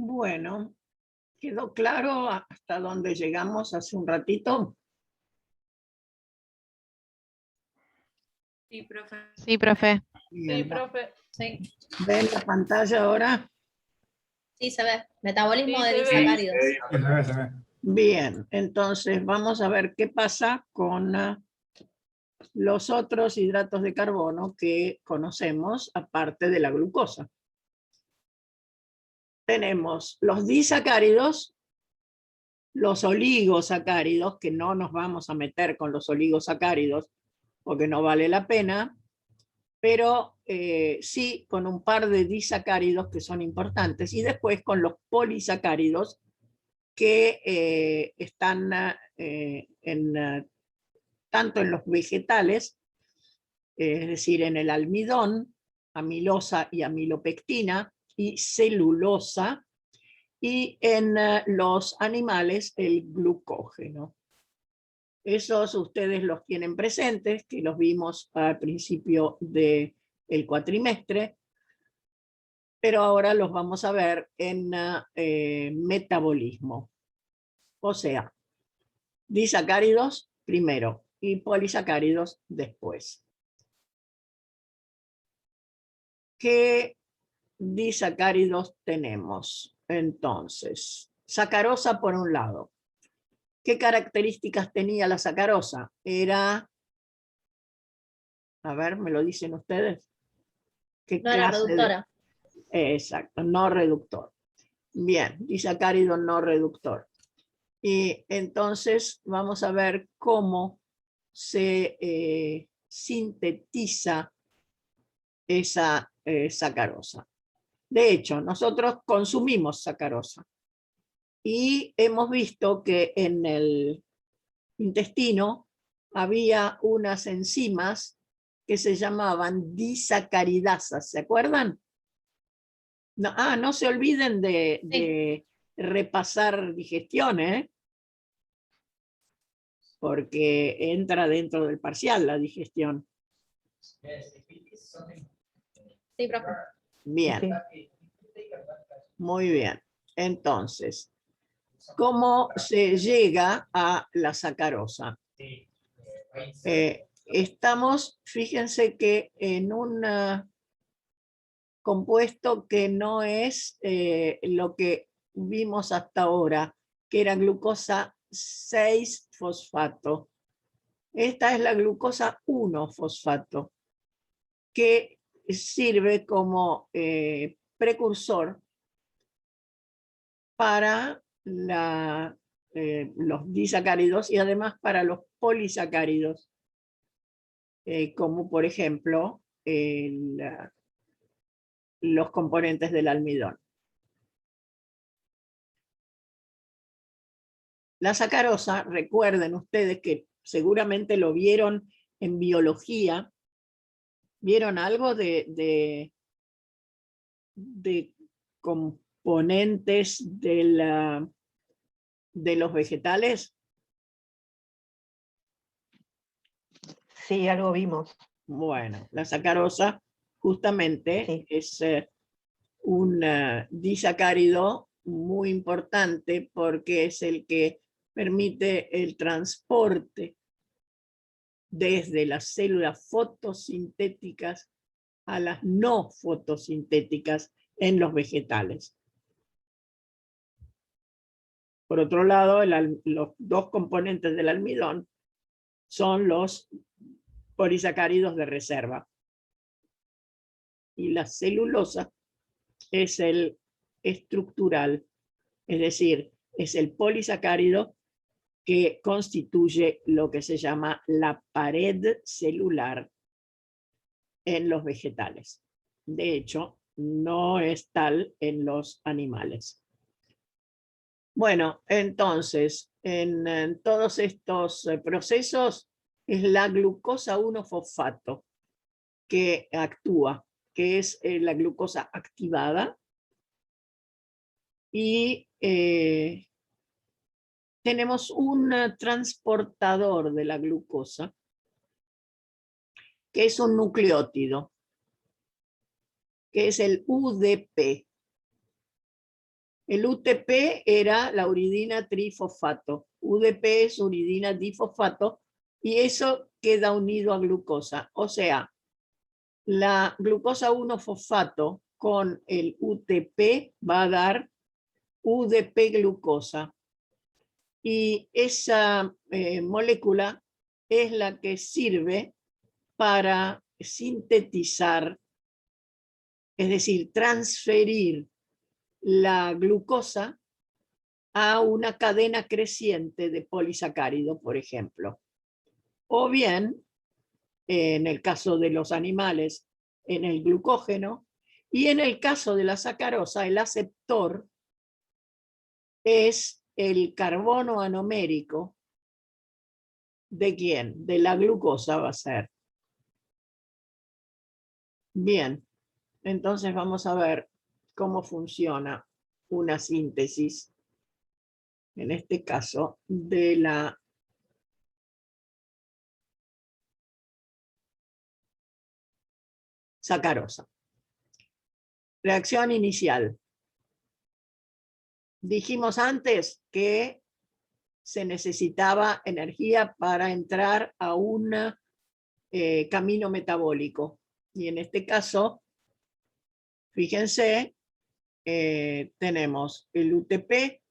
Bueno, ¿quedó claro hasta dónde llegamos hace un ratito? Sí, profe. Sí, profe. Bien. Sí, profe. Sí, ¿Ven la pantalla ahora? sí se ve. Metabolismo Sí, de se ve. disacáridos. Bien, entonces vamos a ver qué pasa con los otros hidratos de carbono que conocemos, aparte de la glucosa. Tenemos los disacáridos, los oligosacáridos, que no nos vamos a meter con los oligosacáridos porque no vale la pena, pero sí con un par de disacáridos que son importantes, y después con los polisacáridos que están tanto en los vegetales, es decir, en el almidón, amilosa y amilopectina, y celulosa, y en los animales el glucógeno. Esos ustedes los tienen presentes, que los vimos al principio del cuatrimestre, pero ahora los vamos a ver en metabolismo. O sea, disacáridos primero y polisacáridos después. ¿Qué disacáridos tenemos? Entonces, sacarosa por un lado. ¿Qué características tenía la sacarosa? Era, a ver, ¿me lo dicen ustedes? ¿Qué No era clase reductora. Exacto, no reductor. Bien, disacárido no reductor. Y entonces vamos a ver cómo se sintetiza esa sacarosa. De hecho, nosotros consumimos sacarosa y hemos visto que en el intestino había unas enzimas que se llamaban disacaridasas, ¿se acuerdan? No, no se olviden de repasar digestión, porque entra dentro del parcial la digestión. Sí, profe. Bien, muy bien. Entonces, ¿cómo se llega a la sacarosa? Estamos, fíjense que en un compuesto que no es lo que vimos hasta ahora, que era glucosa 6-fosfato. Esta es la glucosa 1-fosfato, que sirve como precursor para los disacáridos y además para los polisacáridos, como por ejemplo los componentes del almidón. La sacarosa, recuerden ustedes que seguramente lo vieron en biología. ¿Vieron algo de componentes de los vegetales? Sí, algo vimos. Bueno, la sacarosa justamente Sí. es un disacárido muy importante porque es el que permite el transporte desde las células fotosintéticas a las no fotosintéticas en los vegetales. Por otro lado, los dos componentes del almidón son los polisacáridos de reserva. Y la celulosa es el estructural, es decir, es el polisacárido que constituye lo que se llama la pared celular en los vegetales. De hecho, no es tal en los animales. Bueno, entonces, en todos estos procesos es la glucosa 1-fosfato que actúa, que es la glucosa activada, y tenemos un transportador de la glucosa, que es un nucleótido, que es el UDP. El UTP era la uridina trifosfato. UDP es uridina difosfato y eso queda unido a glucosa. O sea, la glucosa 1-fosfato con el UTP va a dar UDP glucosa. Y esa molécula es la que sirve para sintetizar, es decir, transferir la glucosa a una cadena creciente de polisacárido, por ejemplo. O bien, en el caso de los animales, en el glucógeno, y en el caso de la sacarosa, el aceptor es el carbono anomérico. ¿De quién? De la glucosa va a ser. Bien, entonces vamos a ver cómo funciona una síntesis, en este caso, de la sacarosa. Reacción inicial. Dijimos antes que se necesitaba energía para entrar a un camino metabólico. Y en este caso, fíjense, tenemos el UTP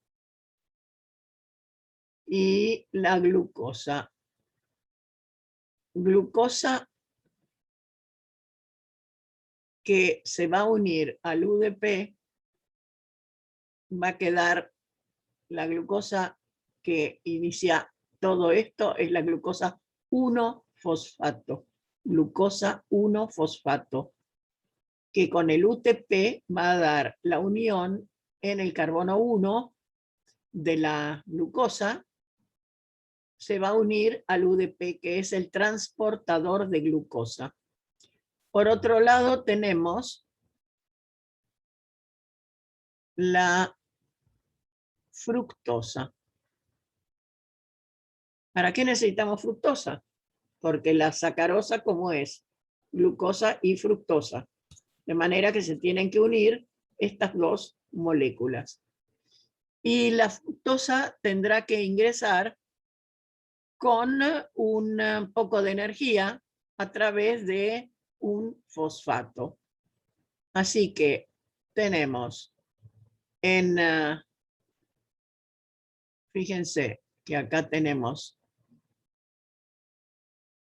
y la glucosa. Glucosa que se va a unir al UDP, va a quedar la glucosa que inicia todo esto, es la glucosa 1-fosfato. Glucosa 1-fosfato, que con el UTP va a dar la unión en el carbono 1 de la glucosa, se va a unir al UDP, que es el transportador de glucosa. Por otro lado, tenemos la fructosa. ¿Para qué necesitamos fructosa? Porque la sacarosa, ¿cómo es? Glucosa y fructosa. De manera que se tienen que unir estas dos moléculas. Y la fructosa tendrá que ingresar con un poco de energía a través de un fosfato. Así que tenemos fíjense que acá tenemos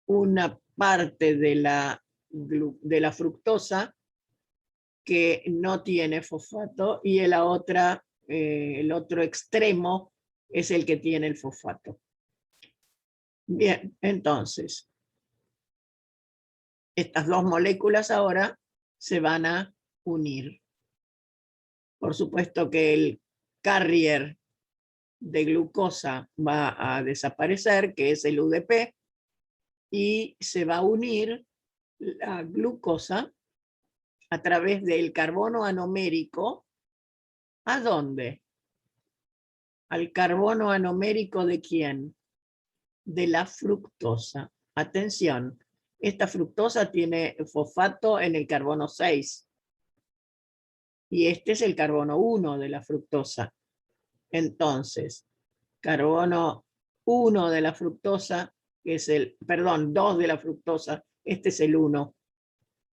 una parte de la fructosa que no tiene fosfato y el otro extremo es el que tiene el fosfato. Bien, entonces, estas dos moléculas ahora se van a unir. Por supuesto que el carrier de glucosa va a desaparecer, que es el UDP, y se va a unir la glucosa a través del carbono anomérico. ¿A dónde? Al carbono anomérico ¿de quién? De la fructosa. Atención, esta fructosa tiene fosfato en el carbono 6. Y este es el carbono 1 de la fructosa. Entonces, carbono 1 de la fructosa, que es perdón, 2 de la fructosa, este es el 1.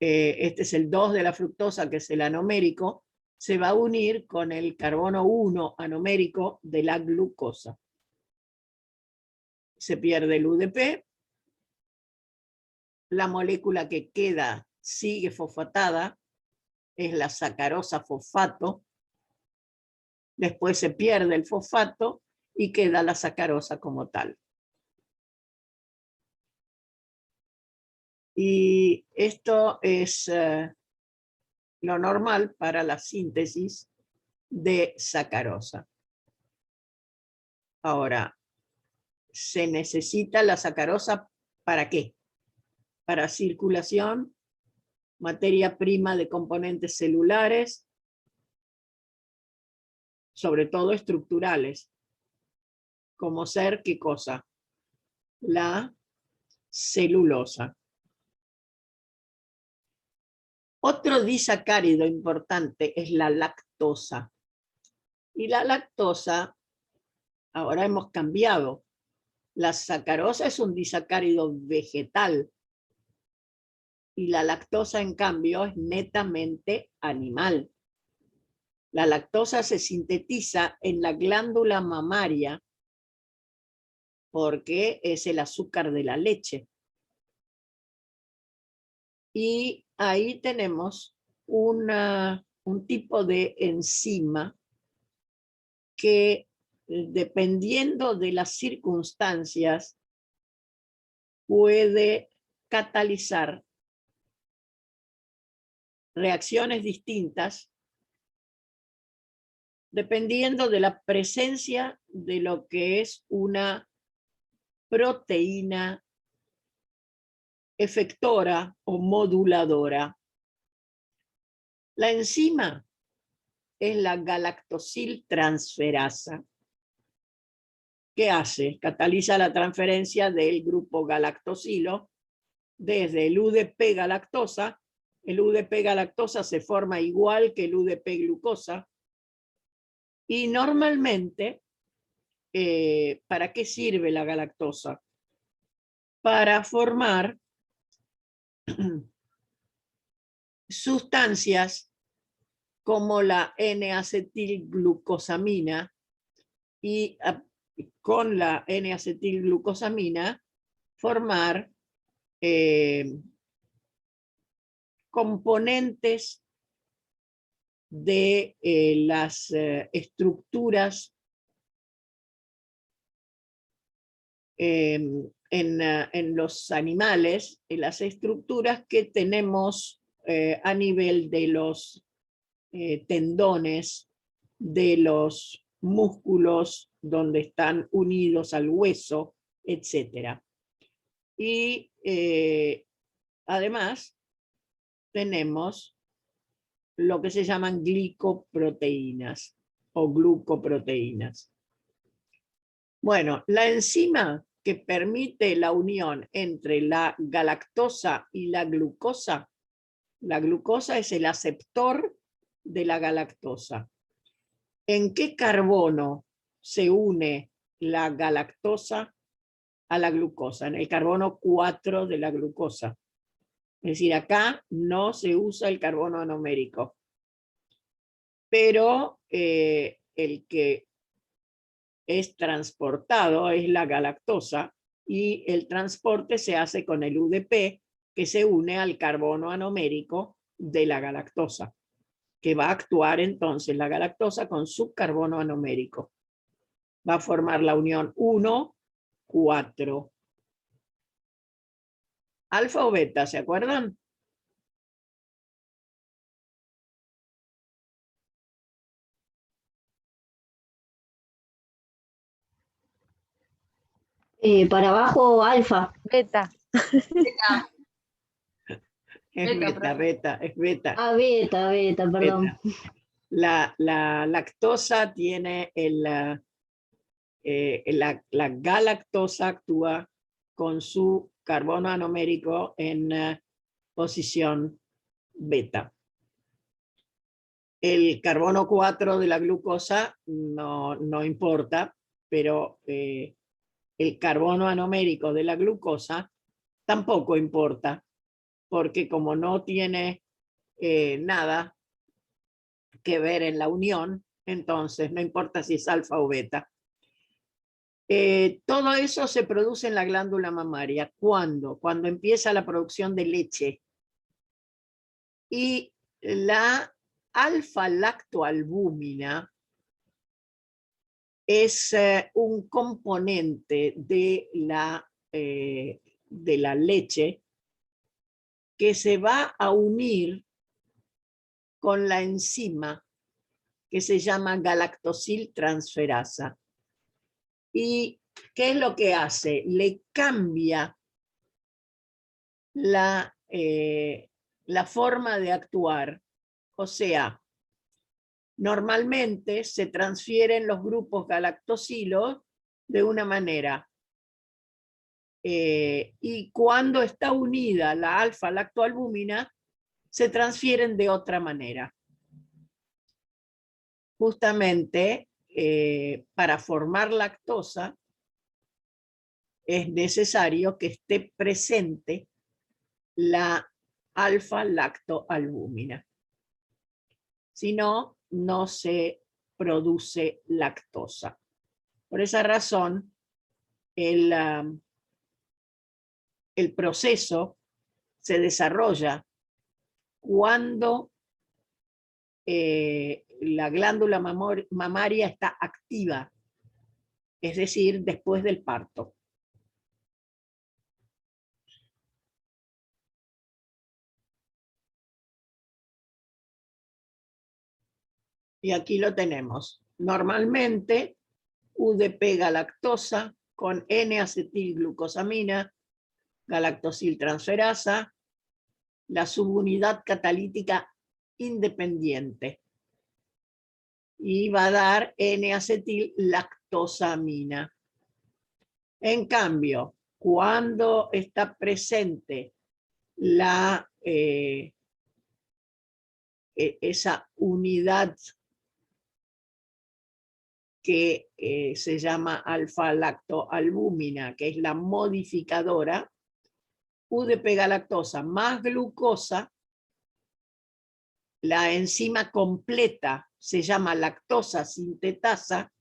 Este es el 2 de la fructosa, que es el anomérico, se va a unir con el carbono 1 anomérico de la glucosa. Se pierde el UDP, la molécula que queda sigue fosfatada, es la sacarosa fosfato, después se pierde el fosfato y queda la sacarosa como tal. Y esto es lo normal para la síntesis de sacarosa. Ahora, ¿se necesita la sacarosa para qué? Para circulación, materia prima de componentes celulares, sobre todo estructurales, como ser, ¿qué cosa? La celulosa. Otro disacárido importante es la lactosa. Y la lactosa, ahora hemos cambiado. La sacarosa es un disacárido vegetal y la lactosa, en cambio, es netamente animal. La lactosa se sintetiza en la glándula mamaria porque es el azúcar de la leche. Y ahí tenemos un tipo de enzima que, dependiendo de las circunstancias, puede catalizar reacciones distintas dependiendo de la presencia de lo que es una proteína efectora o moduladora. La enzima es la galactosiltransferasa. ¿Qué hace? Cataliza la transferencia del grupo galactosilo desde el UDP galactosa. El UDP galactosa se forma igual que el UDP glucosa. Y normalmente, ¿para qué sirve la galactosa? Para formar sustancias como la N-acetilglucosamina, y con la N-acetilglucosamina formar componentes de las estructuras en los animales, en las estructuras que tenemos a nivel de los tendones, de los músculos donde están unidos al hueso, etc. Y además tenemos lo que se llaman glicoproteínas o glucoproteínas. Bueno, la enzima que permite la unión entre la galactosa y la glucosa es el aceptor de la galactosa. ¿En qué carbono se une la galactosa a la glucosa? En el carbono 4 de la glucosa. Es decir, acá no se usa el carbono anomérico. Pero el que es transportado es la galactosa y el transporte se hace con el UDP que se une al carbono anomérico de la galactosa, que va a actuar entonces la galactosa con su carbono anomérico. Va a formar la unión 1, 4. Alfa o beta, ¿se acuerdan? Para abajo, alfa. Beta. Es Beta, beta, es beta. Ah, beta, perdón. Beta. La lactosa tiene la galactosa actúa con su carbono anomérico en posición beta. El carbono 4 de la glucosa no importa, pero el carbono anomérico de la glucosa tampoco importa, porque como no tiene nada que ver en la unión, entonces no importa si es alfa o beta. Todo eso se produce en la glándula mamaria. ¿Cuándo? Cuando empieza la producción de leche. Y la alfa-lactoalbúmina es un componente de la leche que se va a unir con la enzima que se llama galactosiltransferasa. ¿Y qué es lo que hace? Le cambia la forma de actuar. O sea, normalmente se transfieren los grupos galactosilos de una manera. Y cuando está unida la alfa-lactoalbúmina, se transfieren de otra manera. justamente para formar lactosa es necesario que esté presente la alfa-lactoalbúmina. Si no, no se produce lactosa. Por esa razón, el proceso se desarrolla cuando la glándula mamaria está activa, es decir, después del parto. Y aquí lo tenemos. Normalmente, UDP galactosa con N-acetilglucosamina, galactosiltransferasa, la subunidad catalítica independiente. Y va a dar N-acetil-lactosamina. En cambio, cuando está presente esa unidad que se llama alfa-lactoalbúmina, que es la modificadora, UDP galactosa más glucosa, la enzima completa se llama lactosa sintetasa.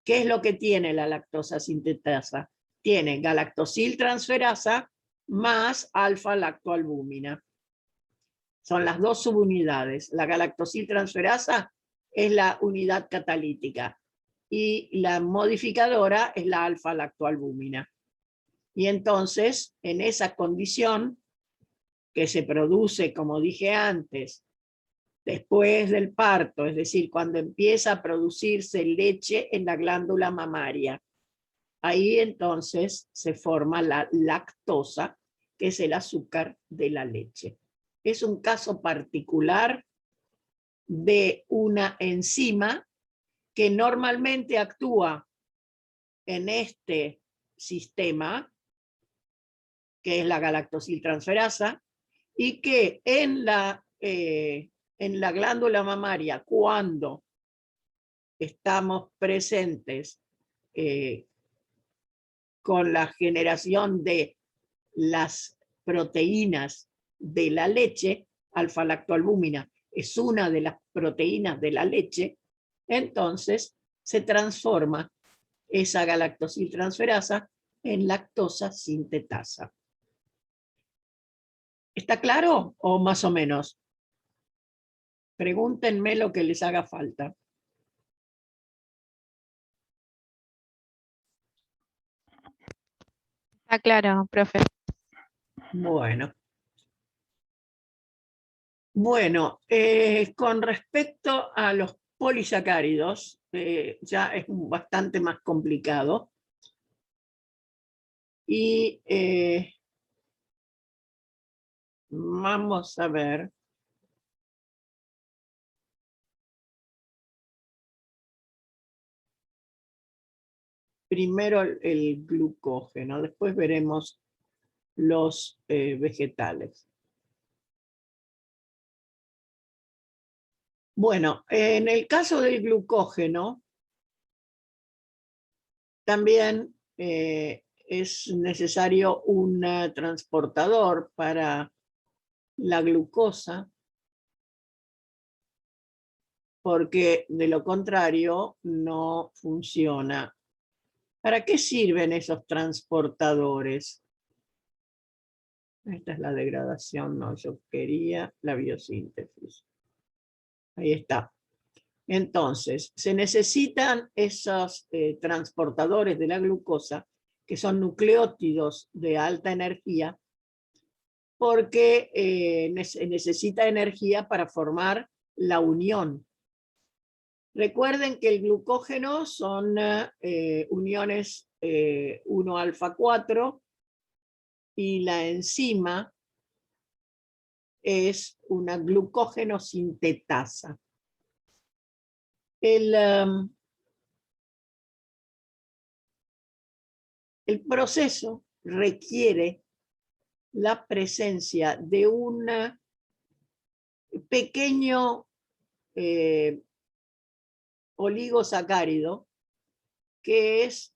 ¿Qué es lo que tiene la lactosa sintetasa? Tiene galactosiltransferasa más alfa-lactoalbúmina. Son las dos subunidades. La galactosiltransferasa es la unidad catalítica y la modificadora es la alfa-lactoalbúmina. Y entonces, en esa condición que se produce, como dije antes, después del parto, es decir, cuando empieza a producirse leche en la glándula mamaria, ahí entonces se forma la lactosa, que es el azúcar de la leche. Es un caso particular de una enzima que normalmente actúa en este sistema, que es la galactosiltransferasa, y que en la glándula mamaria, cuando estamos presentes con la generación de las proteínas de la leche, alfa-lactoalbúmina es una de las proteínas de la leche, entonces se transforma esa galactosiltransferasa en lactosa sintetasa. ¿Está claro o más o menos? Pregúntenme lo que les haga falta. Está claro, profe. Bueno. Bueno, con respecto a los polisacáridos, ya es bastante más complicado. Y vamos a ver. Primero el glucógeno, después veremos los vegetales. Bueno, en el caso del glucógeno, también es necesario un transportador para la glucosa, porque de lo contrario no funciona. ¿Para qué sirven esos transportadores? Esta es la degradación, no, yo quería la biosíntesis. Ahí está. Entonces, se necesitan esos transportadores de la glucosa, que son nucleótidos de alta energía, porque necesita energía para formar la unión. Recuerden que el glucógeno son uniones 1-alfa-4 y la enzima es una glucógeno sintetasa. El proceso requiere la presencia de un pequeño oligosacárido que es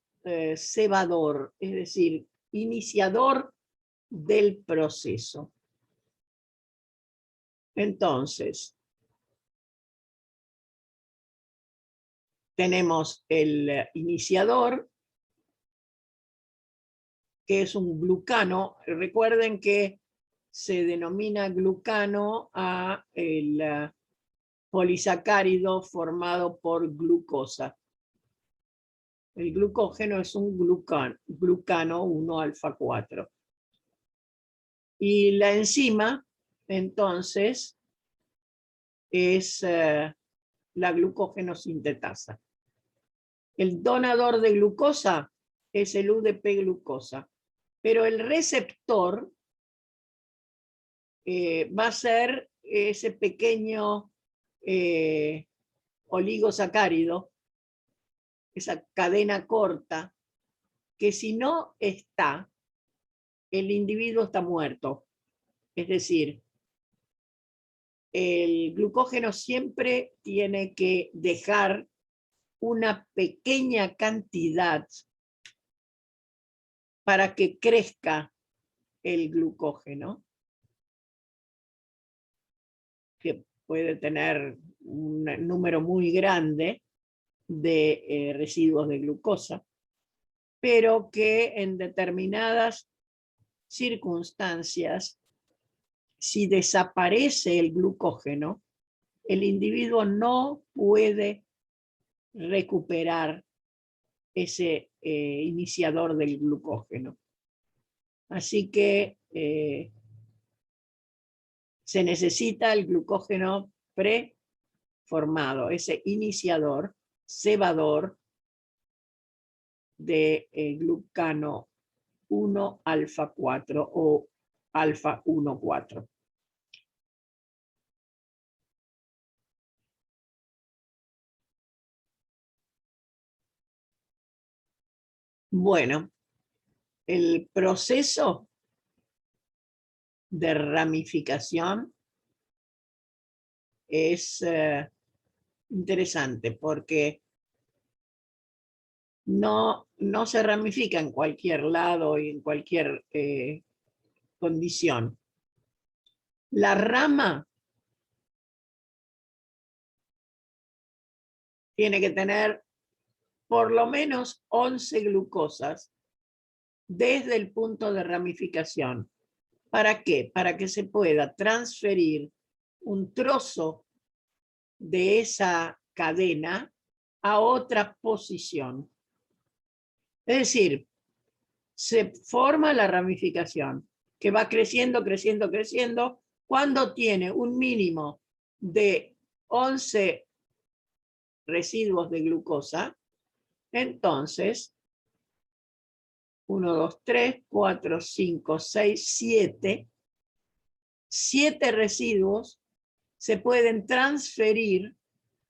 cebador, es decir, iniciador del proceso. Entonces, tenemos el iniciador, que es un glucano. Recuerden que se denomina glucano a el polisacárido formado por glucosa. El glucógeno es un glucano 1-alfa-4. Y la enzima, entonces, es la glucógeno sintetasa. El donador de glucosa es el UDP-glucosa, pero el receptor va a ser ese pequeño oligosacárido, esa cadena corta, que si no está, el individuo está muerto. Es decir, el glucógeno siempre tiene que dejar una pequeña cantidad para que crezca el glucógeno, que puede tener un número muy grande de residuos de glucosa, pero que en determinadas circunstancias, si desaparece el glucógeno, el individuo no puede recuperar ese iniciador del glucógeno. Así que se necesita el glucógeno preformado, ese iniciador, cebador de glucano 1-alfa-4 o alfa-1-4. Bueno, el proceso de ramificación es interesante porque no se ramifica en cualquier lado y en cualquier condición. La rama tiene que tener por lo menos 11 glucosas desde el punto de ramificación. ¿Para qué? Para que se pueda transferir un trozo de esa cadena a otra posición. Es decir, se forma la ramificación que va creciendo, creciendo, creciendo. Cuando tiene un mínimo de 11 residuos de glucosa, entonces 1, 2, 3, 4, 5, 6, 7. 7 residuos se pueden transferir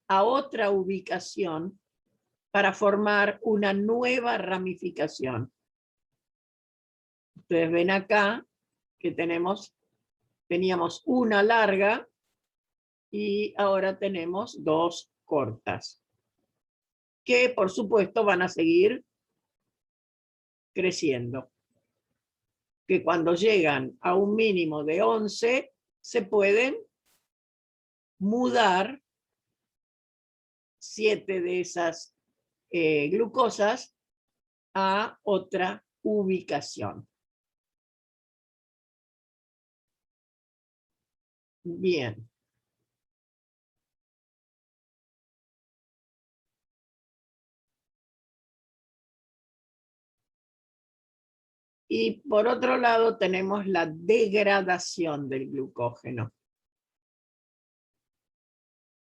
a otra ubicación para formar una nueva ramificación. Ustedes ven acá que teníamos una larga y ahora tenemos 2 cortas, que por supuesto van a seguir creciendo. Que cuando llegan a un mínimo de 11, se pueden mudar 7 de esas glucosas a otra ubicación. Bien. Y por otro lado tenemos la degradación del glucógeno.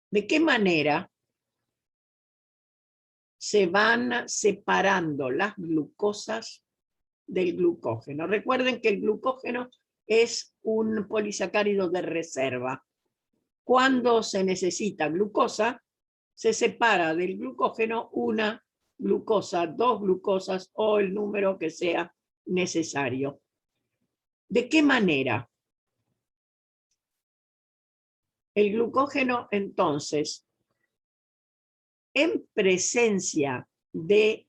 ¿De qué manera se van separando las glucosas del glucógeno? Recuerden que el glucógeno es un polisacárido de reserva. Cuando se necesita glucosa, se separa del glucógeno una glucosa, 2 glucosas o el número que sea necesario. ¿De qué manera? El glucógeno, entonces, en presencia de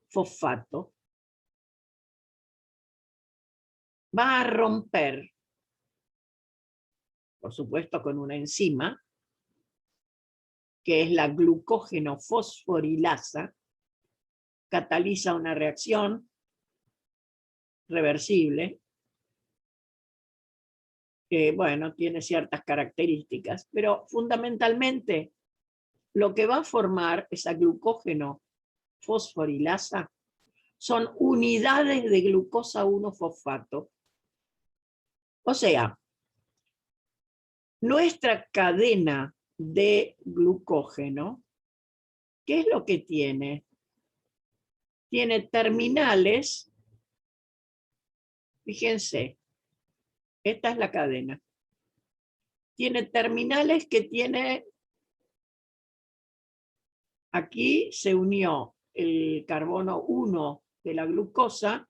fosfato, va a romper, por supuesto con una enzima, que es la glucógeno fosforilasa, cataliza una reacción reversible, que, bueno, tiene ciertas características, pero fundamentalmente lo que va a formar esa glucógeno fosforilasa son unidades de glucosa 1-fosfato. O sea, nuestra cadena de glucógeno, ¿qué es lo que tiene? Tiene terminales, fíjense, esta es la cadena. Tiene terminales que tiene, aquí se unió el carbono 1 de la glucosa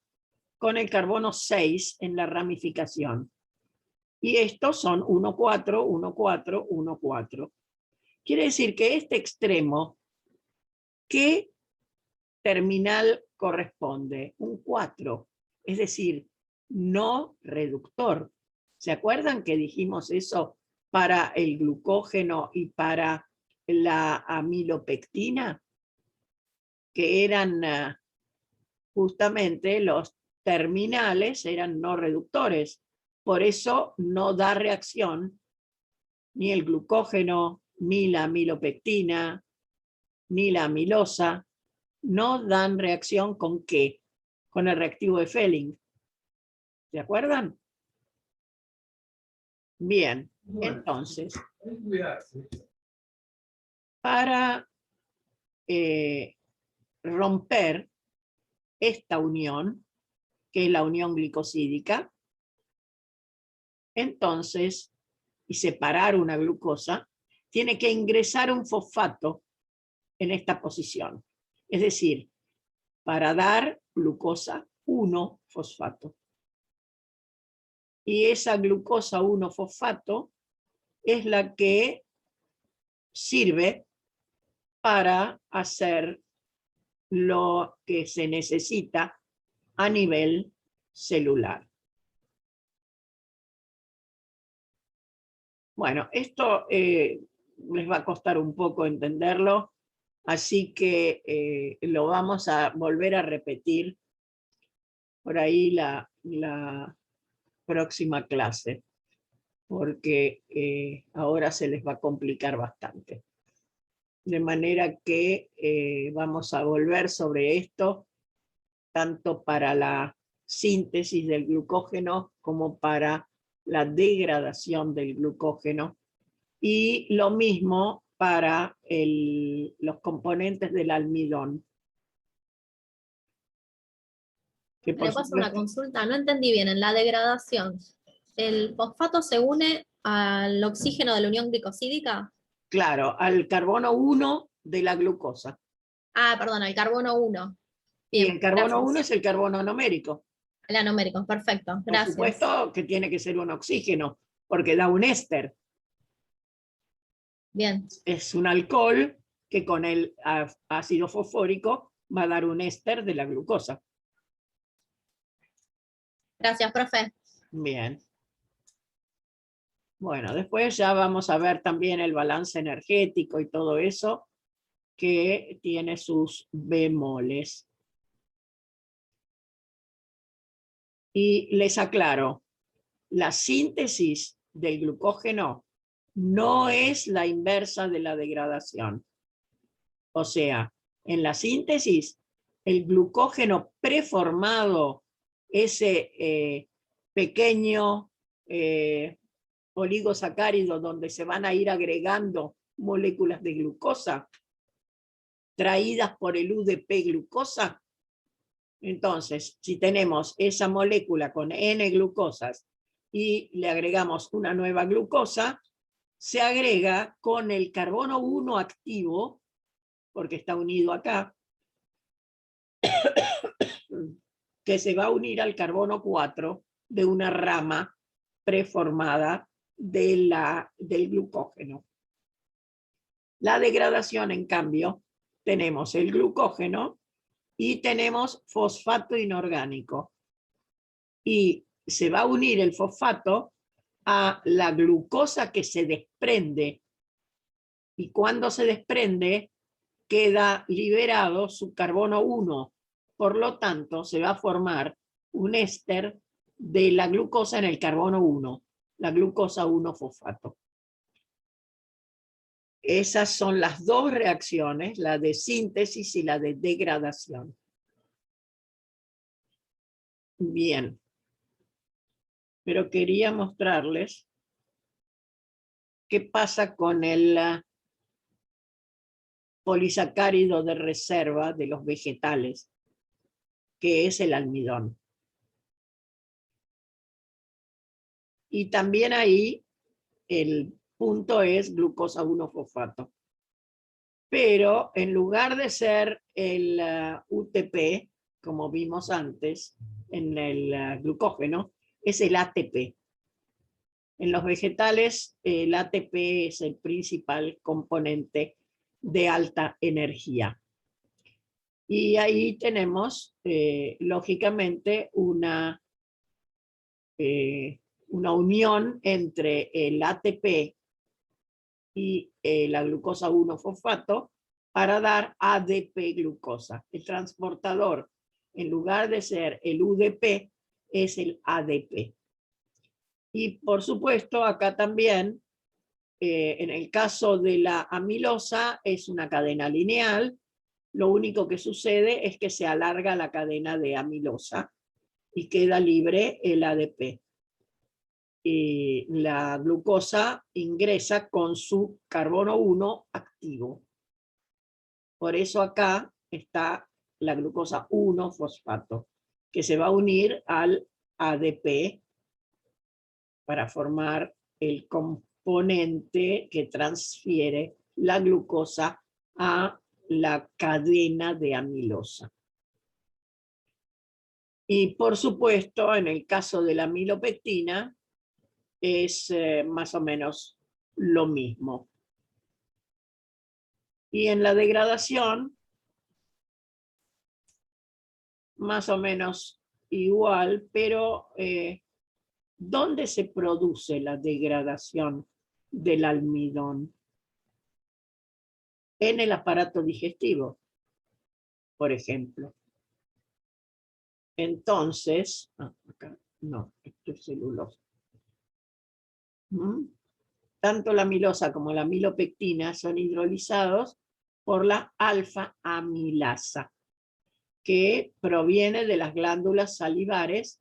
con el carbono 6 en la ramificación. Y estos son 1,4, 1,4, 1,4. Quiere decir que este extremo, ¿qué terminal corresponde? Un 4, es decir, no reductor. ¿Se acuerdan que dijimos eso para el glucógeno y para la amilopectina? Que eran justamente los terminales, eran no reductores. Por eso no da reacción ni el glucógeno, ni la amilopectina, ni la amilosa. No dan reacción ¿con qué? Con el reactivo de Fehling. ¿Se acuerdan? Bien, entonces, para romper esta unión, que es la unión glicosídica, entonces, y separar una glucosa, tiene que ingresar un fosfato en esta posición. Es decir, para dar glucosa 1-fosfato. Y esa glucosa 1-fosfato es la que sirve para hacer lo que se necesita a nivel celular. Bueno, esto les va a costar un poco entenderlo, así que lo vamos a volver a repetir por ahí la próxima clase, porque ahora se les va a complicar bastante. De manera que vamos a volver sobre esto, tanto para la síntesis del glucógeno como para la degradación del glucógeno, y lo mismo para los componentes del almidón. Que ¿Le paso una consulta? No entendí bien, en la degradación, ¿el fosfato se une al oxígeno de la unión glicosídica? Claro, al carbono 1 de la glucosa. Ah, perdón, al carbono 1. Y Bien, el carbono gracias. 1 es el carbono anomérico. El anomérico, perfecto, Por gracias. supuesto que tiene que ser un oxígeno, porque da un éster. Bien, Es un alcohol que con el ácido fosfórico va a dar un éster de la glucosa. gracias, profe. Bien. Bueno, después ya vamos a ver también el balance energético y todo eso, que tiene sus bemoles. Y les aclaro, la síntesis del glucógeno no es la inversa de la degradación. O sea, en la síntesis, el glucógeno preformado, ese pequeño oligosacárido donde se van a ir agregando moléculas de glucosa, traídas por el UDP glucosa. Entonces, si tenemos esa molécula con N glucosas y le agregamos una nueva glucosa, se agrega con el carbono 1 activo, porque está unido acá, que se va a unir al carbono 4 de una rama preformada del glucógeno. La degradación, en cambio, tenemos el glucógeno y tenemos fosfato inorgánico. Y se va a unir el fosfato a la glucosa que se desprende. Y cuando se desprende, queda liberado su carbono 1. Por lo tanto, se va a formar un éster de la glucosa en el carbono 1, la glucosa 1-fosfato. Esas son las dos reacciones, la de síntesis y la de degradación. Bien. Pero quería mostrarles qué pasa con el polisacárido de reserva de los vegetales, que es el almidón. Y también ahí el punto es glucosa 1-fosfato. Pero en lugar de ser el UTP, como vimos antes, en el glucógeno, es el ATP. En los vegetales, el ATP es el principal componente de alta energía. Y ahí tenemos, lógicamente, una unión entre el ATP y la glucosa 1-fosfato para dar ADP-glucosa. El transportador, en lugar de ser el UDP, es el ADP. Y por supuesto, acá también, en el caso de la amilosa, es una cadena lineal. Lo único que sucede es que se alarga la cadena de amilosa y queda libre el ADP. Y la glucosa ingresa con su carbono 1 activo. Por eso acá está la glucosa 1-fosfato, que se va a unir al ADP para formar el componente que transfiere la glucosa a la cadena de amilosa. Y por supuesto, en el caso de la amilopectina, es más o menos lo mismo. Y en la degradación, más o menos igual, pero ¿dónde se produce la degradación del almidón? En el aparato digestivo, por ejemplo. Entonces, acá, no, esto es celulosa. Tanto la amilosa como la amilopectina son hidrolizados por la alfa-amilasa, que proviene de las glándulas salivares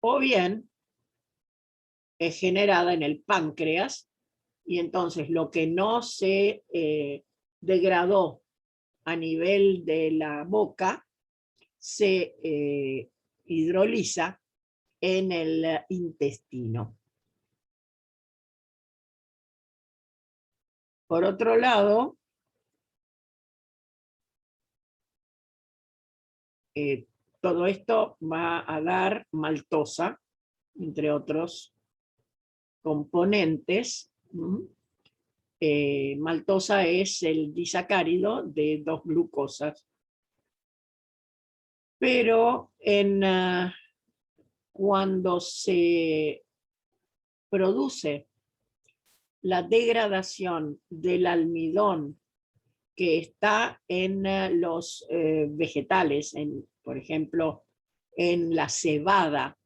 o bien es generada en el páncreas, y entonces lo que no se degradó a nivel de la boca se hidroliza en el intestino. Por otro lado, todo esto va a dar maltosa, entre otros componentes. Maltosa es el disacárido de 2 glucosas. Pero cuando se produce la degradación del almidón que está en los vegetales, por ejemplo, en la cebada